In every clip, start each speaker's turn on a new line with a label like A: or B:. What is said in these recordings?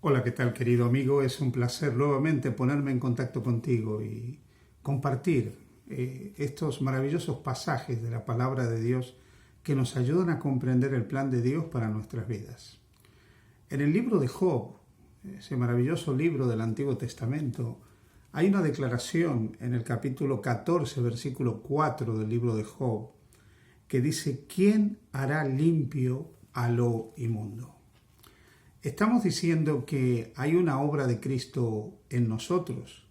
A: Hola, ¿qué tal, querido amigo? Es un placer nuevamente ponerme en contacto contigo y compartir estos maravillosos pasajes de la palabra de Dios que nos ayudan a comprender el plan de Dios para nuestras vidas. En el libro de Job, ese maravilloso libro del Antiguo Testamento, hay una declaración en el capítulo 14, versículo 4 del libro de Job, que dice: ¿Quién hará limpio a lo inmundo? Estamos diciendo que hay una obra de Cristo en nosotros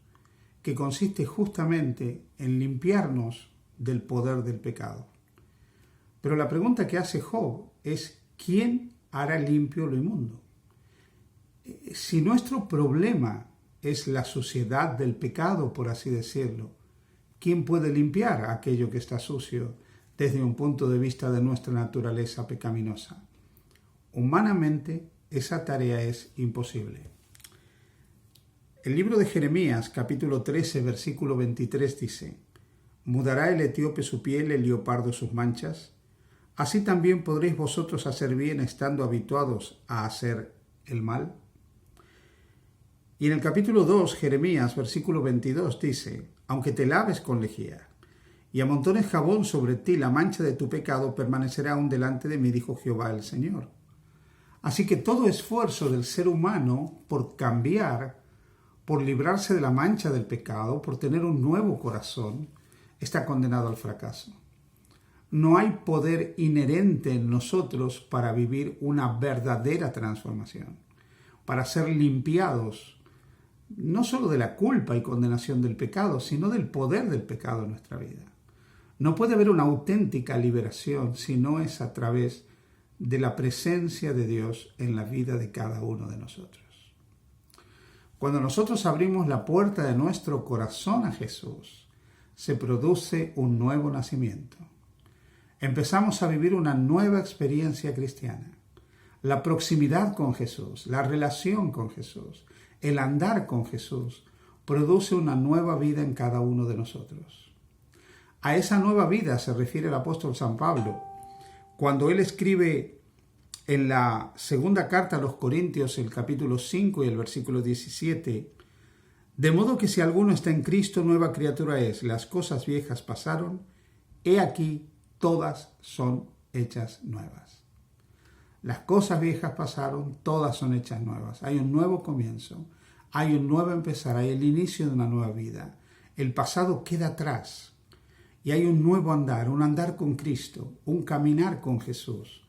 A: que consiste justamente en limpiarnos del poder del pecado. Pero la pregunta que hace Job es: ¿quién hará limpio lo inmundo? Si nuestro problema es la suciedad del pecado, por así decirlo, ¿quién puede limpiar aquello que está sucio desde un punto de vista de nuestra naturaleza pecaminosa? Humanamente, esa tarea es imposible. El libro de Jeremías, capítulo 13, versículo 23 dice: ¿Mudará el etíope su piel, el leopardo sus manchas? Así también podréis vosotros hacer bien estando habituados a hacer el mal. Y en el capítulo 2, Jeremías, versículo 22 dice: Aunque te laves con lejía y amontones jabón sobre ti, la mancha de tu pecado permanecerá aún delante de mí, dijo Jehová el Señor. Así que todo esfuerzo del ser humano por cambiar, por librarse de la mancha del pecado, por tener un nuevo corazón, está condenado al fracaso. No hay poder inherente en nosotros para vivir una verdadera transformación, para ser limpiados, no solo de la culpa y condenación del pecado, sino del poder del pecado en nuestra vida. No puede haber una auténtica liberación si no es a través de la presencia de Dios en la vida de cada uno de nosotros. Cuando nosotros abrimos la puerta de nuestro corazón a Jesús, se produce un nuevo nacimiento. Empezamos a vivir una nueva experiencia cristiana. La proximidad con Jesús, la relación con Jesús, el andar con Jesús, produce una nueva vida en cada uno de nosotros. A esa nueva vida se refiere el apóstol San Pablo cuando él escribe en la segunda carta a los Corintios, el capítulo 5 y el versículo 17, de modo que si alguno está en Cristo, nueva criatura es, las cosas viejas pasaron, he aquí todas son hechas nuevas. Las cosas viejas pasaron, todas son hechas nuevas. Hay un nuevo comienzo, hay un nuevo empezar, hay el inicio de una nueva vida. El pasado queda atrás. Y hay un nuevo andar, un andar con Cristo, un caminar con Jesús.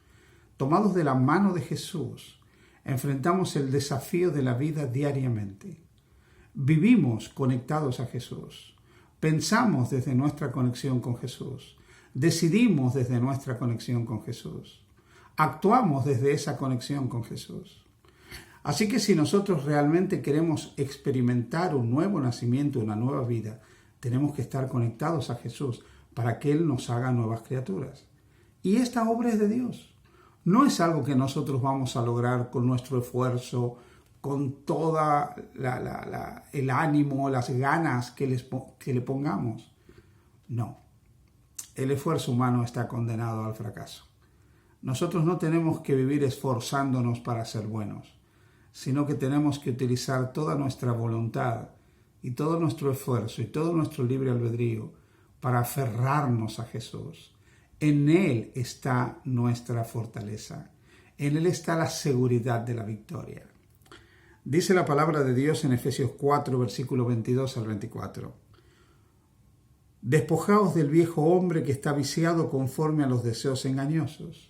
A: Tomados de la mano de Jesús, enfrentamos el desafío de la vida diariamente. Vivimos conectados a Jesús. Pensamos desde nuestra conexión con Jesús. Decidimos desde nuestra conexión con Jesús. Actuamos desde esa conexión con Jesús. Así que si nosotros realmente queremos experimentar un nuevo nacimiento, una nueva vida, tenemos que estar conectados a Jesús para que Él nos haga nuevas criaturas. Y esta obra es de Dios. No es algo que nosotros vamos a lograr con nuestro esfuerzo, con toda el ánimo, las ganas que le pongamos. No. El esfuerzo humano está condenado al fracaso. Nosotros no tenemos que vivir esforzándonos para ser buenos, sino que tenemos que utilizar toda nuestra voluntad y todo nuestro esfuerzo y todo nuestro libre albedrío para aferrarnos a Jesús. En Él está nuestra fortaleza. En Él está la seguridad de la victoria. Dice la palabra de Dios en Efesios 4, versículo 22 al 24. Despojaos del viejo hombre que está viciado conforme a los deseos engañosos,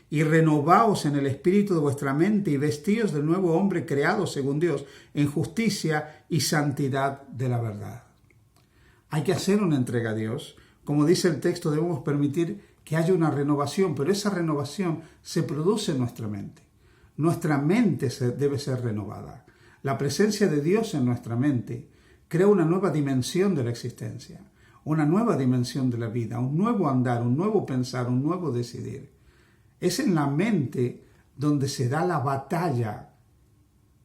A: y renovaos en el espíritu de vuestra mente y vestíos del nuevo hombre creado según Dios en justicia y santidad de la verdad. Hay que hacer una entrega a Dios. Como dice el texto, debemos permitir que haya una renovación, pero esa renovación se produce en nuestra mente. Nuestra mente debe ser renovada. La presencia de Dios en nuestra mente crea una nueva dimensión de la existencia, una nueva dimensión de la vida, un nuevo andar, un nuevo pensar, un nuevo decidir. Es en la mente donde se da la batalla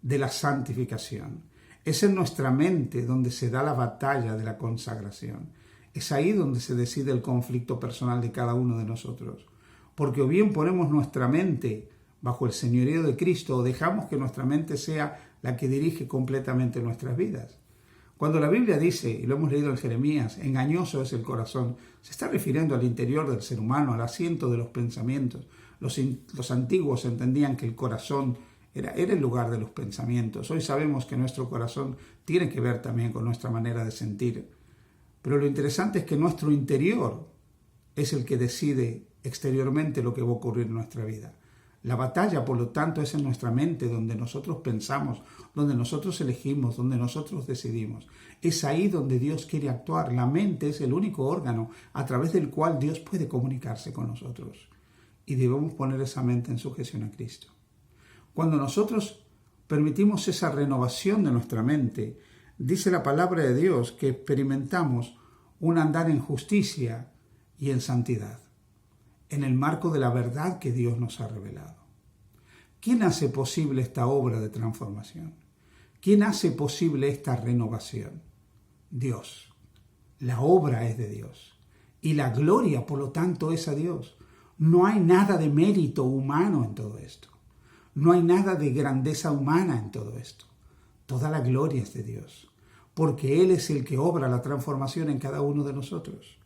A: de la santificación. Es en nuestra mente donde se da la batalla de la consagración. Es ahí donde se decide el conflicto personal de cada uno de nosotros. Porque o bien ponemos nuestra mente bajo el señorío de Cristo o dejamos que nuestra mente sea la que dirige completamente nuestras vidas? Cuando la Biblia dice, y lo hemos leído en Jeremías, engañoso es el corazón, se está refiriendo al interior del ser humano, al asiento de los pensamientos. Los antiguos entendían que el corazón era el lugar de los pensamientos. Hoy sabemos que nuestro corazón tiene que ver también con nuestra manera de sentir. Pero lo interesante es que nuestro interior es el que decide exteriormente lo que va a ocurrir en nuestra vida. La batalla, por lo tanto, es en nuestra mente, donde nosotros pensamos, donde nosotros elegimos, donde nosotros decidimos. Es ahí donde Dios quiere actuar. La mente es el único órgano a través del cual Dios puede comunicarse con nosotros. Y debemos poner esa mente en sujeción a Cristo. Cuando nosotros permitimos esa renovación de nuestra mente, dice la palabra de Dios que experimentamos un andar en justicia y en santidad, en el marco de la verdad que Dios nos ha revelado. ¿Quién hace posible esta obra de transformación? ¿Quién hace posible esta renovación? Dios. La obra es de Dios. Y la gloria, por lo tanto, es a Dios. No hay nada de mérito humano en todo esto. No hay nada de grandeza humana en todo esto. Toda la gloria es de Dios, porque Él es el que obra la transformación en cada uno de nosotros.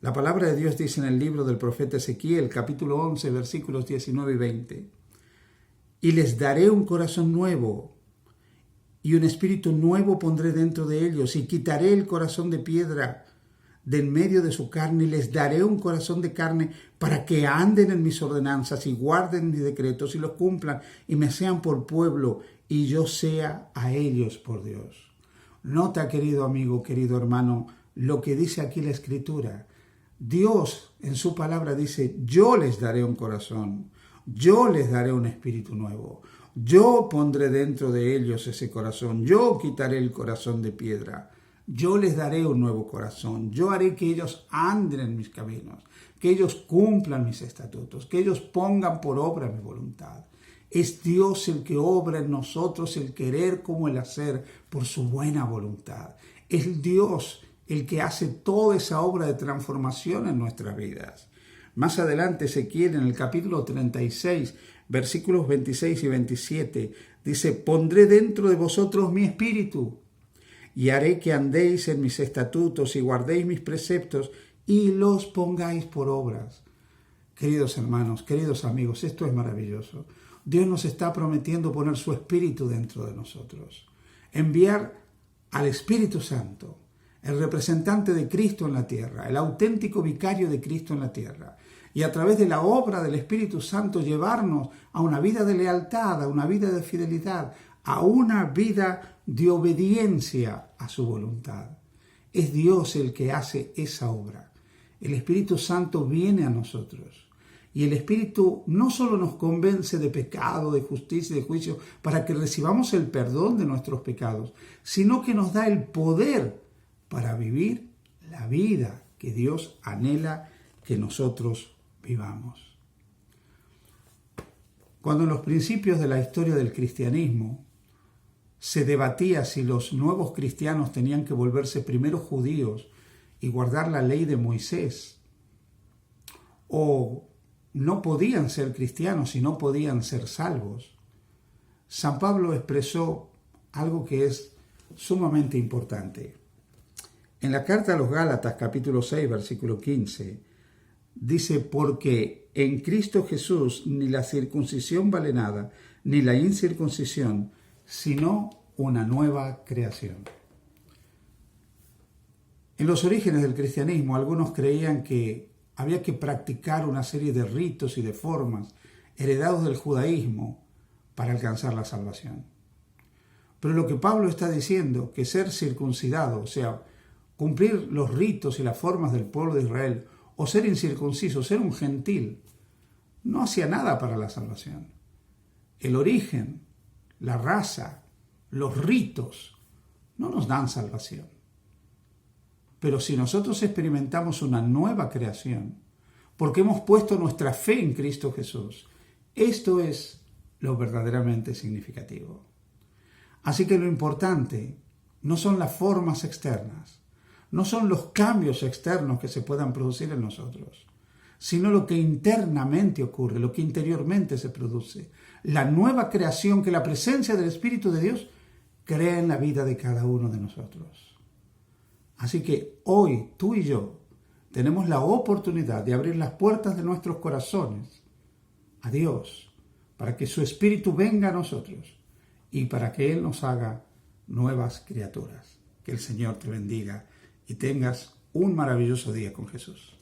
A: La palabra de Dios dice en el libro del profeta Ezequiel, capítulo 11, versículos 19 y 20, «Y les daré un corazón nuevo, y un espíritu nuevo pondré dentro de ellos, y quitaré el corazón de piedra de en medio de su carne, y les daré un corazón de carne para que anden en mis ordenanzas, y guarden mis decretos, y los cumplan, y me sean por pueblo, y yo sea a ellos por Dios». Nota, querido amigo, querido hermano, lo que dice aquí la Escritura. Dios en su palabra dice, yo les daré un corazón, yo les daré un espíritu nuevo, yo pondré dentro de ellos ese corazón, yo quitaré el corazón de piedra, yo les daré un nuevo corazón, yo haré que ellos anden en mis caminos, que ellos cumplan mis estatutos, que ellos pongan por obra mi voluntad. Es Dios el que obra en nosotros el querer como el hacer por su buena voluntad. Es Dios el que hace toda esa obra de transformación en nuestras vidas. Más adelante, Ezequiel, en el capítulo 36, versículos 26 y 27, dice, «Pondré dentro de vosotros mi espíritu, y haré que andéis en mis estatutos y guardéis mis preceptos, y los pongáis por obras». Queridos hermanos, queridos amigos, esto es maravilloso. Dios nos está prometiendo poner su Espíritu dentro de nosotros. Enviar al Espíritu Santo, el representante de Cristo en la tierra, el auténtico vicario de Cristo en la tierra, y a través de la obra del Espíritu Santo llevarnos a una vida de lealtad, a una vida de fidelidad, a una vida de obediencia a su voluntad. Es Dios el que hace esa obra. El Espíritu Santo viene a nosotros. Y el Espíritu no solo nos convence de pecado, de justicia y de juicio para que recibamos el perdón de nuestros pecados, sino que nos da el poder para vivir la vida que Dios anhela que nosotros vivamos. Cuando en los principios de la historia del cristianismo se debatía si los nuevos cristianos tenían que volverse primero judíos y guardar la ley de Moisés, o no podían ser cristianos y no podían ser salvos, San Pablo expresó algo que es sumamente importante. En la carta a los Gálatas, capítulo 6, versículo 15, dice, «Porque en Cristo Jesús ni la circuncisión vale nada, ni la incircuncisión, sino una nueva creación». En los orígenes del cristianismo, algunos creían que había que practicar una serie de ritos y de formas heredados del judaísmo para alcanzar la salvación. Pero lo que Pablo está diciendo, que ser circuncidado, o sea, cumplir los ritos y las formas del pueblo de Israel, o ser incircunciso, ser un gentil, no hacía nada para la salvación. El origen, la raza, los ritos, no nos dan salvación. Pero si nosotros experimentamos una nueva creación, porque hemos puesto nuestra fe en Cristo Jesús, esto es lo verdaderamente significativo. Así que lo importante no son las formas externas, no son los cambios externos que se puedan producir en nosotros, sino lo que internamente ocurre, lo que interiormente se produce. La nueva creación que la presencia del Espíritu de Dios crea en la vida de cada uno de nosotros. Así que hoy tú y yo tenemos la oportunidad de abrir las puertas de nuestros corazones a Dios, para que su Espíritu venga a nosotros y para que Él nos haga nuevas criaturas. Que el Señor te bendiga y tengas un maravilloso día con Jesús.